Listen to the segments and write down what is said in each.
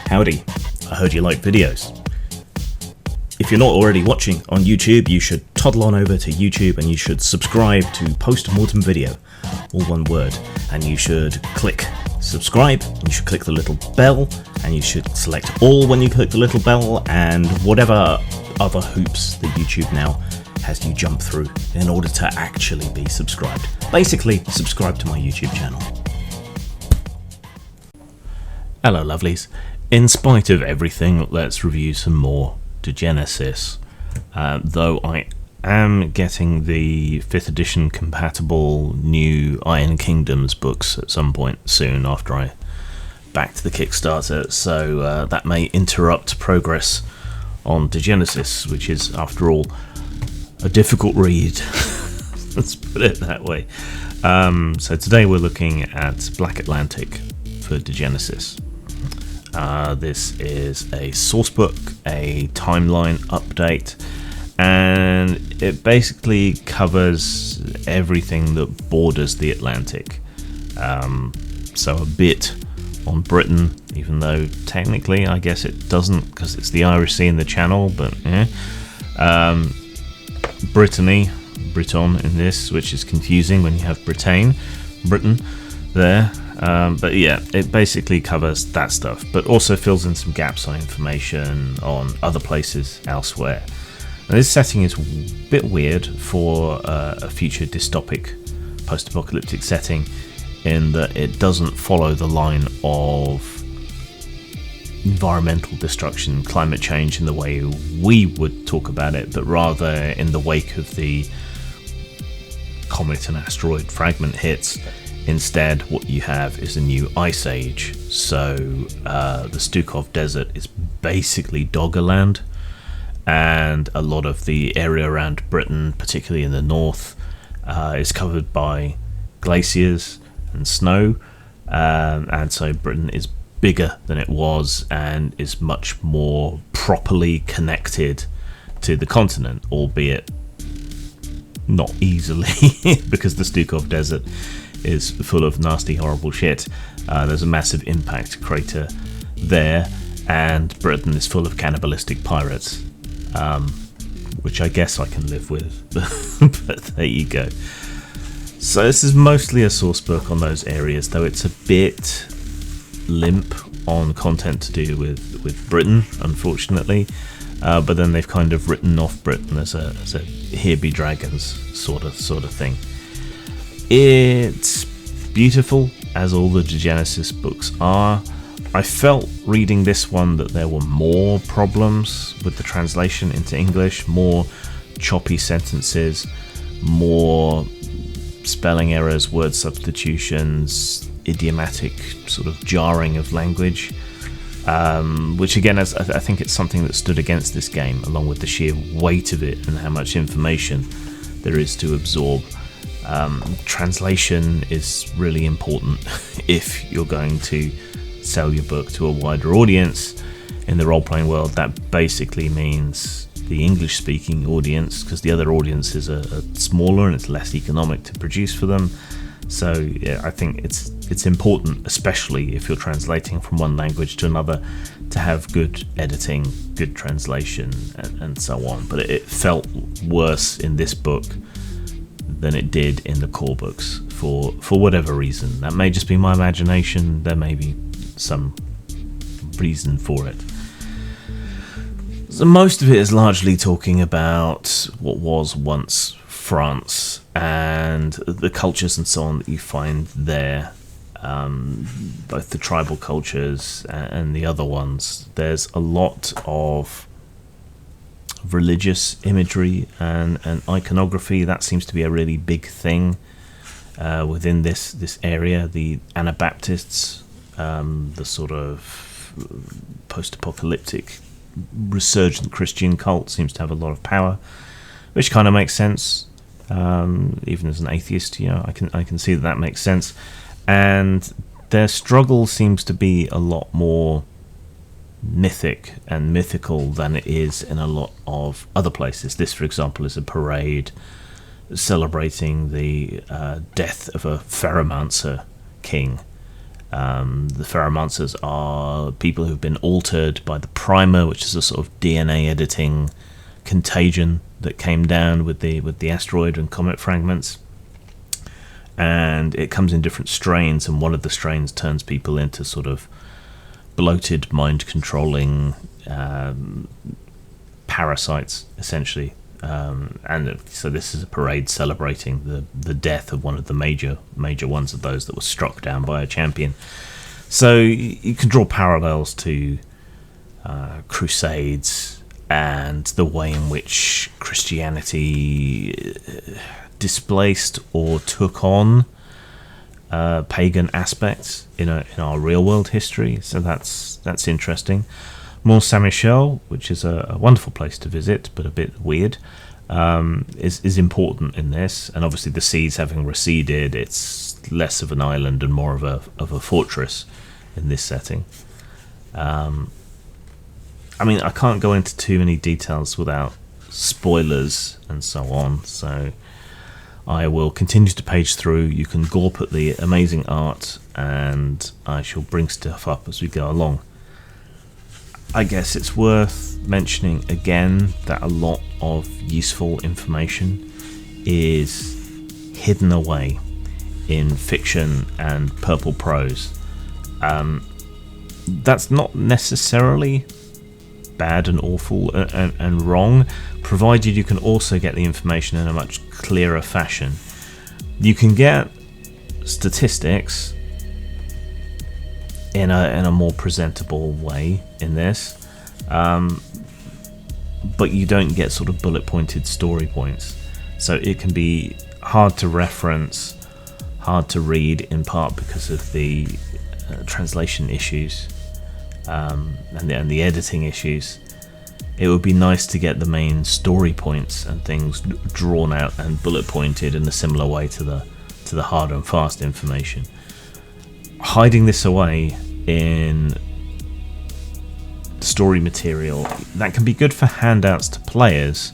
Howdy, I heard you like videos. If you're not already watching on YouTube, you should toddle on over to YouTube and you should subscribe to Post-Mortem Video, all one word, and you should click subscribe, and you should click the little bell, and you should select all when you click the little bell, and whatever other hoops that YouTube now has you jump through in order to actually be subscribed. Basically, subscribe to my YouTube channel. Hello lovelies. In spite of everything, let's review some more Degenesis. Though I am getting the 5th edition compatible new Iron Kingdoms books at some point soon after I back to the Kickstarter, so that may interrupt progress on Degenesis, which is, after all, a difficult read. Let's put it that way. So today we're looking at Black Atlantic for Degenesis. This is a sourcebook, a timeline update, and it basically covers everything that borders the Atlantic. So a bit on Britain, even though technically I guess it doesn't, because it's the Irish Sea in the Channel, but yeah. Brittany, Briton in this, which is confusing when you have Britain there. But yeah, it basically covers that stuff, but also fills in some gaps on information on other places elsewhere. Now, this setting is a bit weird for a future dystopic post-apocalyptic setting, in that it doesn't follow the line of environmental destruction, climate change in the way we would talk about it, but rather in the wake of the comet and asteroid fragment hits. Instead, what you have is a new ice age. So the Stukov Desert is basically Doggerland, and a lot of the area around Britain, particularly in the north, is covered by glaciers and snow, and so Britain is bigger than it was and is much more properly connected to the continent, albeit not easily, because the Stukov Desert is full of nasty, horrible shit. There's a massive impact crater there, and Britain is full of cannibalistic pirates, which I guess I can live with, but there you go. So this is mostly a source book on those areas, though it's a bit limp on content to do with Britain, unfortunately. But then they've kind of written off Britain as a here be dragons sort of thing. It's beautiful, as all the Degenesis books are. I felt reading this one that there were more problems with the translation into English, more choppy sentences, more spelling errors, word substitutions, idiomatic sort of jarring of language, which again, I think it's something that stood against this game, along with the sheer weight of it and how much information there is to absorb. Translation is really important if you're going to sell your book to a wider audience. In the role-playing world, that basically means the English-speaking audience, because the other audiences are smaller and it's less economic to produce for them. So yeah, I think it's important, especially if you're translating from one language to another, to have good editing, good translation, and so on. But it felt worse in this book than it did in the core books for whatever reason. That may just be my imagination. There may be some reason for it. So most of it is largely talking about what was once France and the cultures and so on that you find there, both the tribal cultures and the other ones. There's a lot of religious imagery and iconography. That seems to be a really big thing within this area. The Anabaptists, the sort of post-apocalyptic resurgent Christian cult, seems to have a lot of power, which kind of makes sense. Even as an atheist, I can see that makes sense. And their struggle seems to be a lot more mythic and mythical than it is in a lot of other places. This, for example, is a parade celebrating the death of a Ferromancer king, The Ferromancers are people who've been altered by the Primer, which is a sort of DNA editing contagion that came down with the asteroid and comet fragments. And it comes in different strains, and one of the strains turns people into sort of bloated, mind-controlling parasites, essentially. And so this is a parade celebrating the death of one of the major ones of those that was struck down by a champion. So you can draw parallels to Crusades and the way in which Christianity displaced or took on pagan aspects in our real world history. So that's interesting. Mont Saint-Michel, which is a wonderful place to visit, but a bit weird, is important in this. And obviously, the seas having receded, it's less of an island and more of a fortress in this setting. I mean, I can't go into too many details without spoilers and so on. So I will continue to page through. You can gawp at the amazing art, and I shall bring stuff up as we go along. I guess it's worth mentioning again that a lot of useful information is hidden away in fiction and purple prose. That's not necessarily bad and awful and wrong, provided you can also get the information in a much clearer fashion. You can get statistics in a more presentable way in this, but you don't get sort of bullet pointed story points, so it can be hard to reference, hard to read, in part because of the translation issues and the editing issues. It would be nice to get the main story points and things drawn out and bullet pointed in a similar way to the hard and fast information. Hiding this away in story material, that can be good for handouts to players,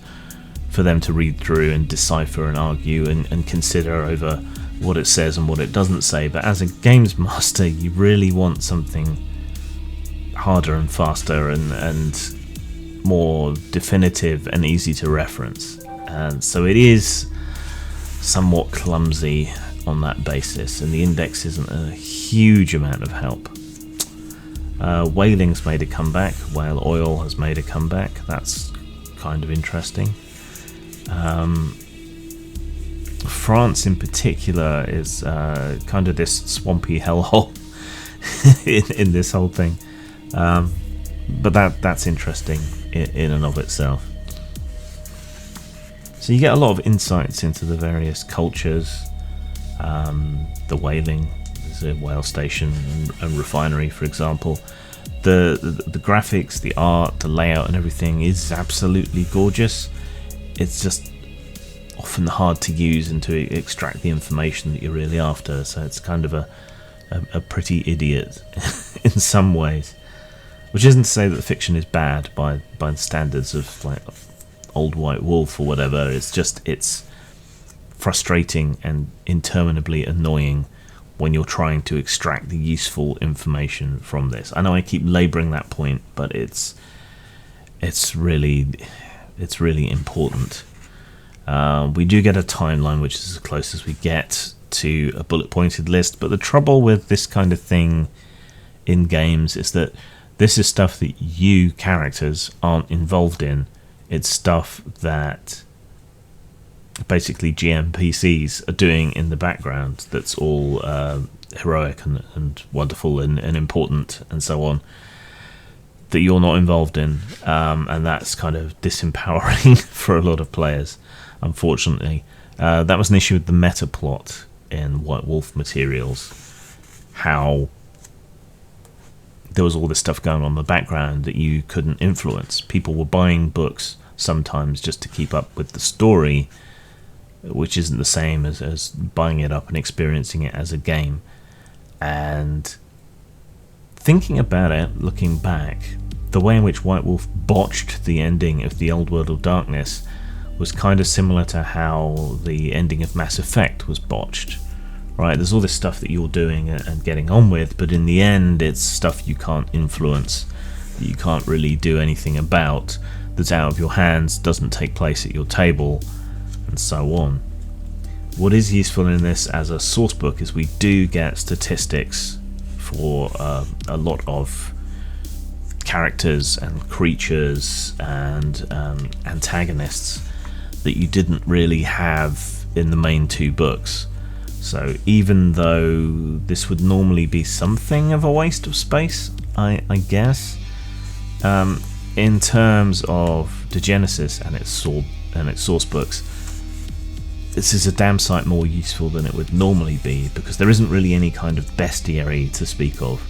for them to read through and decipher and argue and consider over what it says and what it doesn't say. But as a games master, you really want something harder and faster and more definitive and easy to reference. And so it is somewhat clumsy on that basis, and the index isn't a huge amount of help. Whaling's made a comeback. Whale oil has made a comeback. That's kind of interesting. France in particular is kind of this swampy hellhole in this whole thing. But that's interesting in and of itself. So you get a lot of insights into the various cultures. The whaling, there's a whale station and refinery, for example. The graphics, the art, the layout and everything is absolutely gorgeous. It's just often hard to use and to extract the information that you're really after, so it's kind of a pretty idiot in some ways. Which isn't to say that the fiction is bad by the standards of like Old White Wolf or whatever. It's just, it's frustrating and interminably annoying when you're trying to extract the useful information from this. I know I keep labouring that point, but it's really important. We do get a timeline, which is as close as we get to a bullet pointed list, but the trouble with this kind of thing in games is that this is stuff that you characters aren't involved in. It's stuff that basically GMPCs are doing in the background, that's all heroic and wonderful and important and so on, that you're not involved in, and that's kind of disempowering for a lot of players, unfortunately. That was an issue with the meta plot in White Wolf materials, how there was all this stuff going on in the background that you couldn't influence. People were buying books sometimes just to keep up with the story, which isn't the same as buying it up and experiencing it as a game. And thinking about it, looking back, the way in which White Wolf botched the ending of The Old World of Darkness was kind of similar to how the ending of Mass Effect was botched, right? There's all this stuff that you're doing and getting on with, but in the end it's stuff you can't influence, that you can't really do anything about, that's out of your hands, doesn't take place at your table, and so on. What is useful in this as a source book is we do get statistics for a lot of characters and creatures and antagonists that you didn't really have in the main 2 books. So even though this would normally be something of a waste of space, I guess, in terms of Degenesis and its source books, this is a damn sight more useful than it would normally be, because there isn't really any kind of bestiary to speak of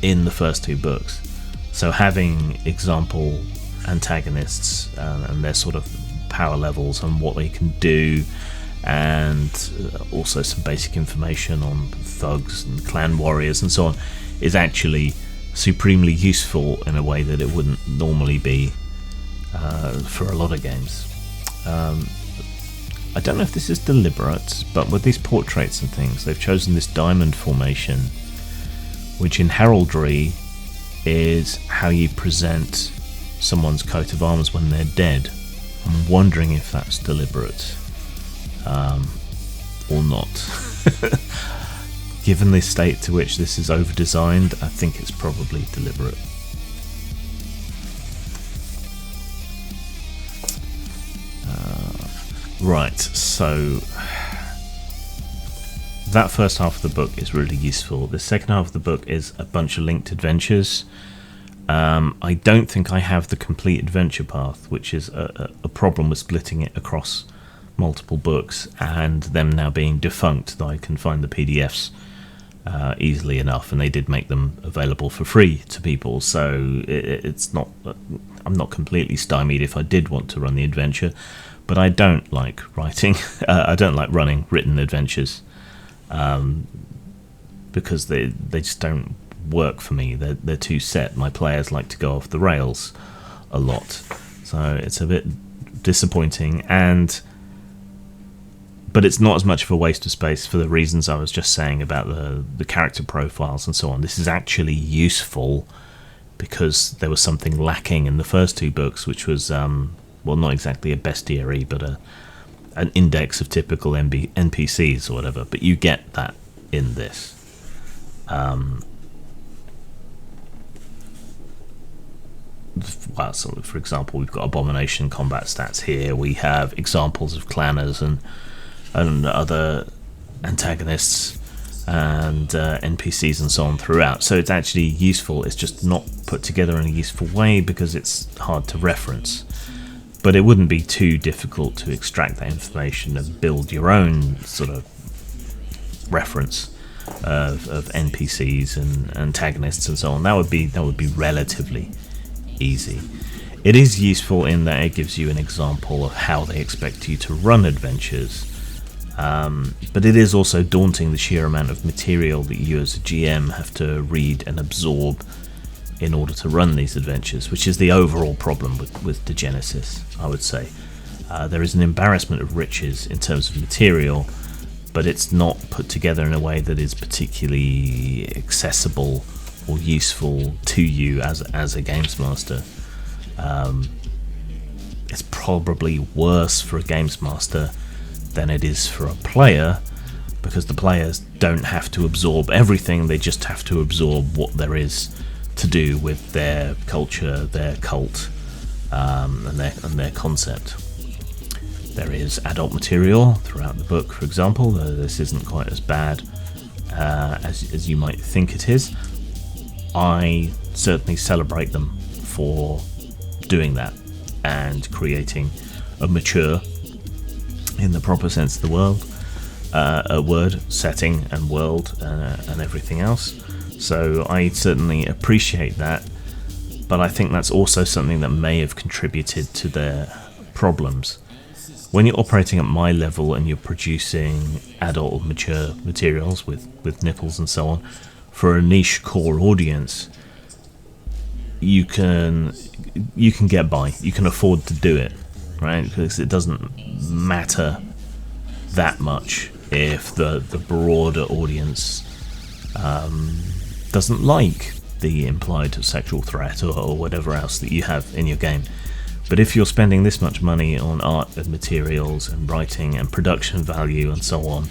in the first 2 books. So having example antagonists and their sort of power levels and what they can do, and also some basic information on thugs and clan warriors and so on, is actually supremely useful in a way that it wouldn't normally be for a lot of games. I don't know if this is deliberate, but with these portraits and things, they've chosen this diamond formation, which in heraldry is how you present someone's coat of arms when they're dead. I'm wondering if that's deliberate or not. Given the state to which this is over-designed, I think it's probably deliberate. Right, so that first half of the book is really useful. The second half of the book is a bunch of linked adventures. I don't think I have the complete adventure path, which is a problem with splitting it across multiple books and them now being defunct, though I can find the PDFs easily enough, and they did make them available for free to people, so it's not, I'm not completely stymied if I did want to run the adventure, but I don't like writing I don't like running written adventures because they just don't work for me. They're too set. My players like to go off the rails a lot, so it's a bit disappointing, but it's not as much of a waste of space for the reasons I was just saying about the character profiles and so on. This is actually useful because there was something lacking in the first 2 books, which was well, not exactly a bestiary, but an index of typical NPCs or whatever, but you get that in this. Well, so for example, we've got abomination combat stats here. We have examples of clanners and other antagonists and NPCs and so on throughout. So it's actually useful. It's just not put together in a useful way because it's hard to reference. But it wouldn't be too difficult to extract that information and build your own sort of reference of NPCs and antagonists and so on. That would be relatively easy. It is useful in that it gives you an example of how they expect you to run adventures, but it is also daunting, the sheer amount of material that you as a GM have to read and absorb in order to run these adventures, which is the overall problem with Degenesis, I would say. There is an embarrassment of riches in terms of material, but it's not put together in a way that is particularly accessible or useful to you as a games master. It's probably worse for a games master than it is for a player, because the players don't have to absorb everything, they just have to absorb what there is to do with their culture, their cult, and their concept. There is adult material throughout the book, for example, though this isn't quite as bad as you might think it is. I certainly celebrate them for doing that and creating a mature, in the proper sense of the word, setting and world and everything else. So I certainly appreciate that, but I think that's also something that may have contributed to their problems. When you're operating at my level and you're producing adult mature materials with nipples and so on for a niche core audience, you can get by, you can afford to do it, right? Because it doesn't matter that much if the broader audience doesn't like the implied sexual threat or whatever else that you have in your game. But if you're spending this much money on art and materials and writing and production value and so on,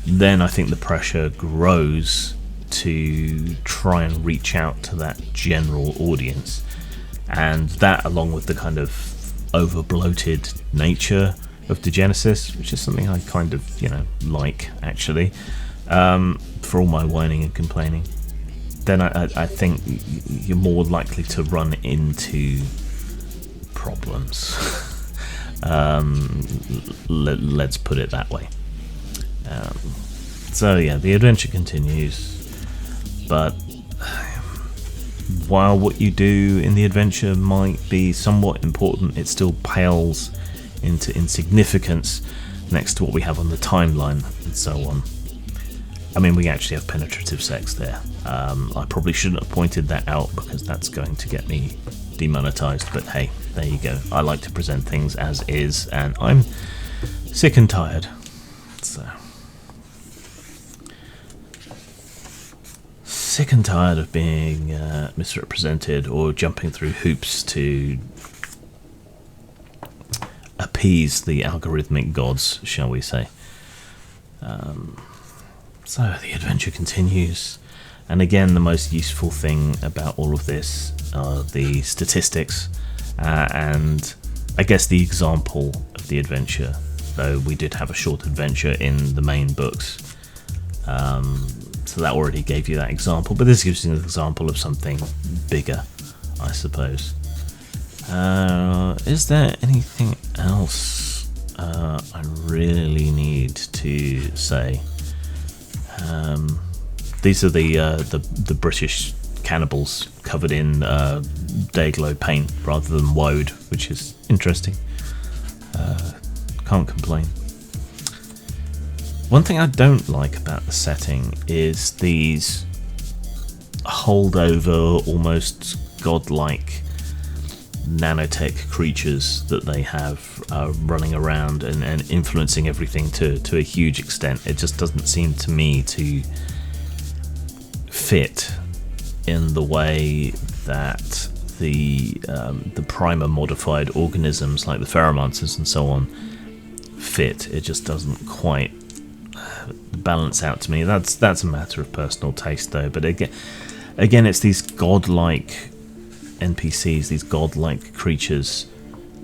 then I think the pressure grows to try and reach out to that general audience. And that, along with the kind of over-bloated nature of Degenesis, which is something I kind of, like, actually, for all my whining and complaining, then I think you're more likely to run into problems. Let's put it that way. So yeah, the adventure continues, but while what you do in the adventure might be somewhat important, it still pales into insignificance next to what we have on the timeline and so on. I mean, we actually have penetrative sex there. I probably shouldn't have pointed that out because that's going to get me demonetized, but hey, there you go. I like to present things as is, and I'm sick and tired. So sick and tired of being misrepresented or jumping through hoops to appease the algorithmic gods, shall we say. So the adventure continues, and again, the most useful thing about all of this are the statistics, and I guess the example of the adventure, though we did have a short adventure in the main books, so that already gave you that example, but this gives you an example of something bigger, I suppose. Is there anything else I really need to say? These are the British cannibals covered in Dayglow paint rather than woad, which is interesting. Can't complain. One thing I don't like about the setting is these holdover, almost godlike nanotech creatures that they have running around and influencing everything to a huge extent. It just doesn't seem to me to fit in the way that the primer modified organisms like the pheromonters and so on fit. It just doesn't quite balance out to me. That's a matter of personal taste though, but again it's these godlike NPCs, these godlike creatures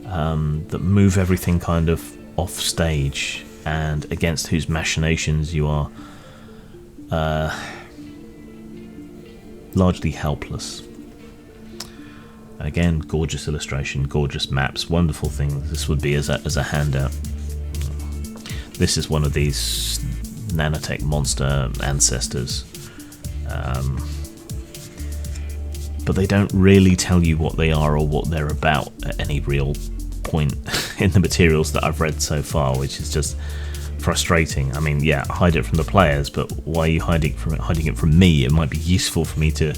that move everything kind of off stage and against whose machinations you are largely helpless. Again, gorgeous illustration, gorgeous maps, wonderful things. This would be as a handout. This is one of these nanotech monster ancestors. But they don't really tell you what they are or what they're about at any real point in the materials that I've read so far, which is just frustrating. I mean, yeah, hide it from the players, but why are you hiding it from me? It might be useful for me to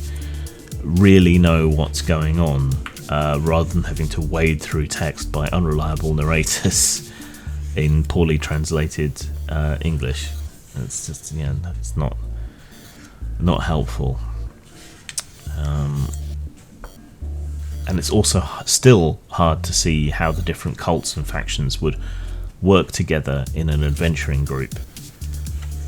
really know what's going on, rather than having to wade through text by unreliable narrators in poorly translated English. It's just, yeah, it's not helpful. And it's also still hard to see how the different cults and factions would work together in an adventuring group.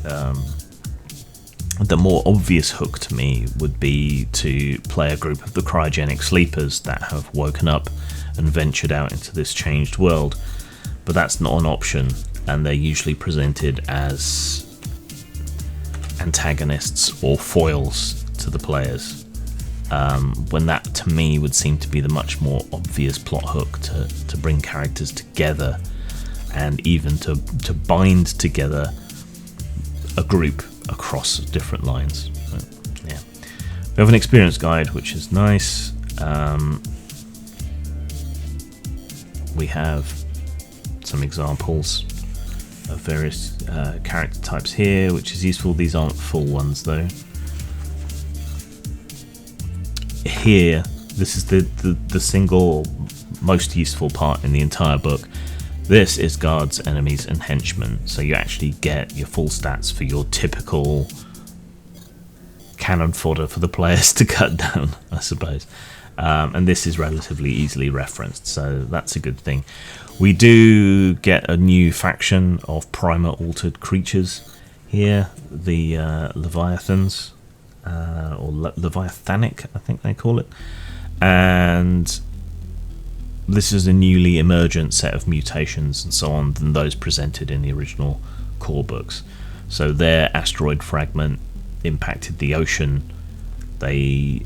The more obvious hook to me would be to play a group of the cryogenic sleepers that have woken up and ventured out into this changed world, but that's not an option, and they're usually presented as antagonists or foils to the players. When that to me would seem to be the much more obvious plot hook to bring characters together and even to bind together a group across different lines. But, yeah, we have an experience guide, which is nice. We have some examples of various character types here, which is useful. These aren't full ones though. Here, this is the single most useful part in the entire book. This is guards, enemies, and henchmen. So you actually get your full stats for your typical cannon fodder for the players to cut down, I suppose. And this is relatively easily referenced, so that's a good thing. We do get a new faction of primer-altered creatures here, the Leviathans, or Leviathanic, I think they call it. And this is a newly emergent set of mutations and so on than those presented in the original core books. So their asteroid fragment impacted the ocean. They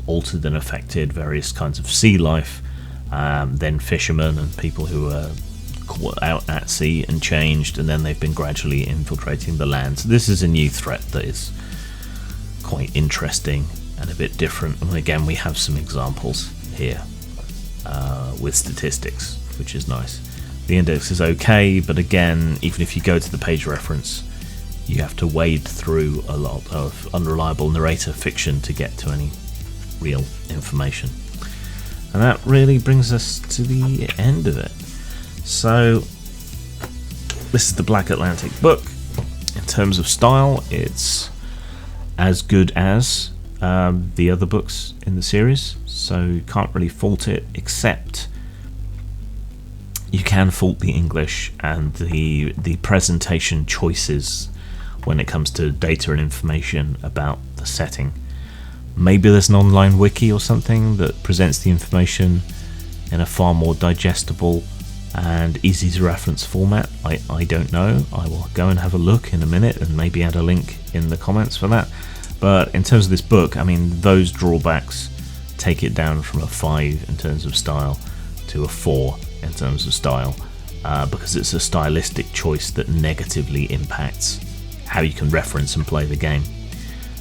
altered and affected various kinds of sea life, then fishermen and people who were caught out at sea and changed, and then they've been gradually infiltrating the land. So this is a new threat that is quite interesting and a bit different. And again, we have some examples here with statistics, which is nice. The index is okay, but again, even if you go to the page reference, you have to wade through a lot of unreliable narrator fiction to get to any real information. And that really brings us to the end of it. So this is the Black Atlantic book. In terms of style, it's as good as the other books in the series, so you can't really fault it, except you can fault the English and the presentation choices when it comes to data and information about the setting. Maybe there's an online wiki or something that presents the information in a far more digestible and easy to reference format. I don't know. I will go and have a look in a minute and maybe add a link in the comments for that. But in terms of this book, I mean, those drawbacks take it down from a 5 in terms of style to a 4 in terms of style, because it's a stylistic choice that negatively impacts how you can reference and play the game.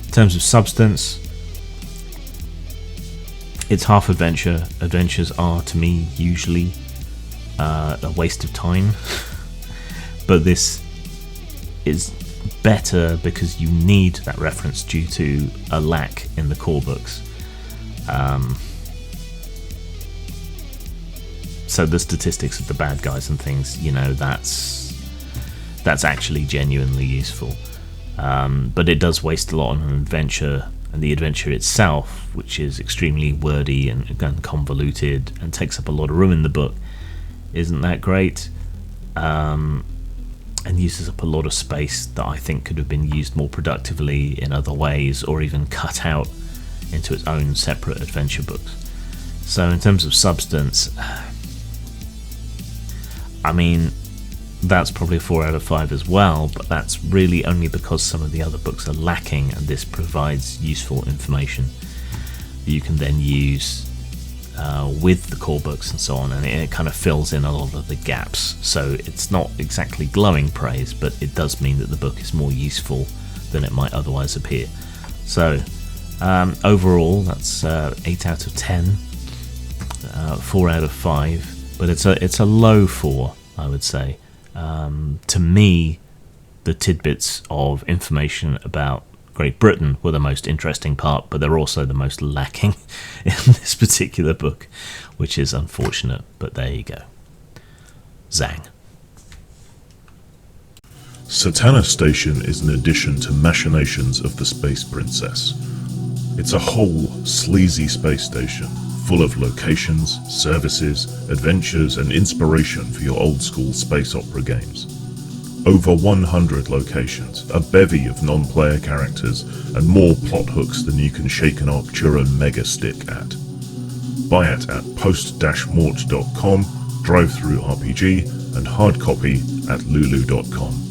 In terms of substance, it's half adventure. Adventures are, to me, usually a waste of time, but this is better because you need that reference due to a lack in the core books. So the statistics of the bad guys and things, you know, that's actually genuinely useful, but it does waste a lot on an adventure, and the adventure itself, which is extremely wordy and convoluted and takes up a lot of room in the book, isn't that great, and uses up a lot of space that I think could have been used more productively in other ways, or even cut out into its own separate adventure books. So in terms of substance, I mean, that's probably a 4 out of 5 as well, but that's really only because some of the other books are lacking, and this provides useful information that you can then use with the core books and so on, and it kind of fills in a lot of the gaps. So it's not exactly glowing praise, but it does mean that the book is more useful than it might otherwise appear. So overall, that's 8 out of 10, 4 out of 5, but it's a low 4, I would say. To me, the tidbits of information about Great Britain were the most interesting part, but they're also the most lacking in this particular book, which is unfortunate, but there you go. Zang. Satana Station is an addition to Machinations of the Space Princess. It's a whole sleazy space station, full of locations, services, adventures, and inspiration for your old-school space opera games. Over 100 locations, a bevy of non-player characters, and more plot hooks than you can shake an Arcturan mega stick at. Buy it at post-mort.com, drive-through RPG, and hard copy at lulu.com.